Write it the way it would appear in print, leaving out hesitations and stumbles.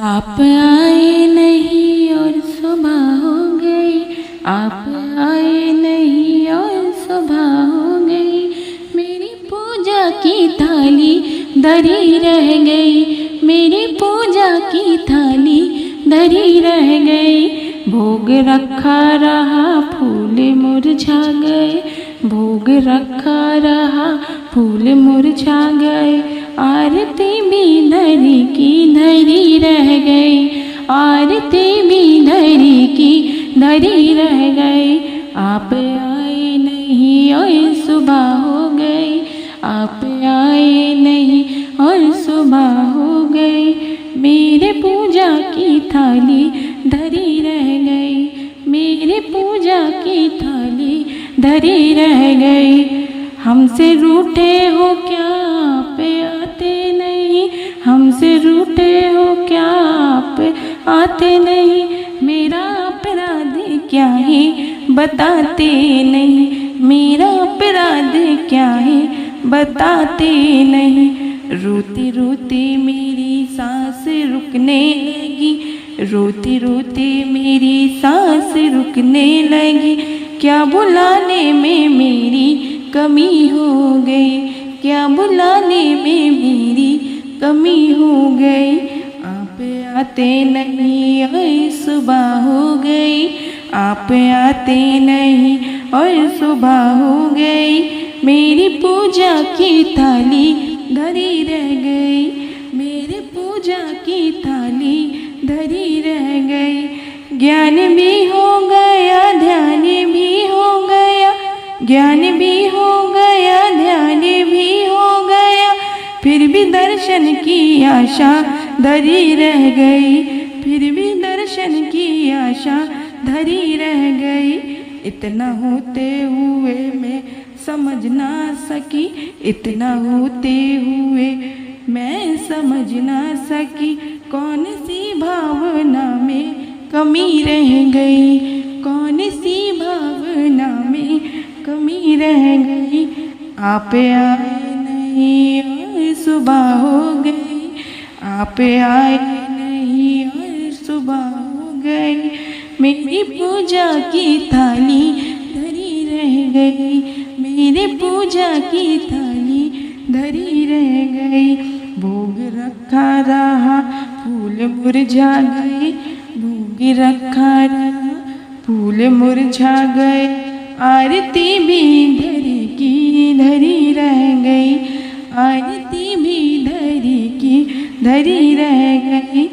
आप आए नहीं और सुबह हो गई, आप आए नहीं और सुबह हो गई। मेरी पूजा की थाली धरी रह गई, मेरी पूजा की थाली धरी रह गई। भोग रखा रहा फूल मुरझा गए, भोग रखा रहा फूल मुरझा गए। आरती भी धरी की धरी रह गई, आरती भी धरी की धरी रह गई। आप आए नहीं और सुबह हो गई, आप आए नहीं और सुबह हो गई। मेरे पूजा की थाली धरी रह गई, मेरे पूजा की थाली धरी रह गई। हमसे रूठे हो क्या आप आते नहीं, हमसे रूठे हो क्या आप आते नहीं। मेरा अपराध क्या है बताते नहीं, मेरा अपराध क्या है बताते नहीं। रोती रोती मेरी सांस रुकने लगी, रोती रोती मेरी सांस रुकने लगी। क्या बुलाने में मेरी कमी हो गई, क्या बुलाने में मेरी कमी हो गई। आप आते नहीं और सुबह हो गई, आप आते नहीं और सुबह हो गई। मेरी पूजा की थाली धरी रह गई, मेरी पूजा की थाली धरी रह गई। ज्ञान भी हो गया ध्यान भी हो गया, ज्ञान भी हो गया ध्यान भी हो गया। फिर भी दर्शन की आशा धरी रह गई, फिर भी दर्शन की आशा धरी रह गई। इतना होते हुए मैं समझ ना सकी, इतना होते हुए मैं समझ ना सकी। कौन सी भावना में कमी रह गई, कौन सी भावना में कमी रह गई। आप आए नहीं और सुबह हो गई, आप आए नहीं और सुबह हो गई। मेरी पूजा की थाली धरी रह गई, मेरी पूजा की थाली धरी रह गई। भोग रखा रहा फूल मुरझा गए, भोग रखा रहा फूल मुरझा गए। आरती भी धरी की धरी रह गई, आरती भी धरी की धरी रह गई।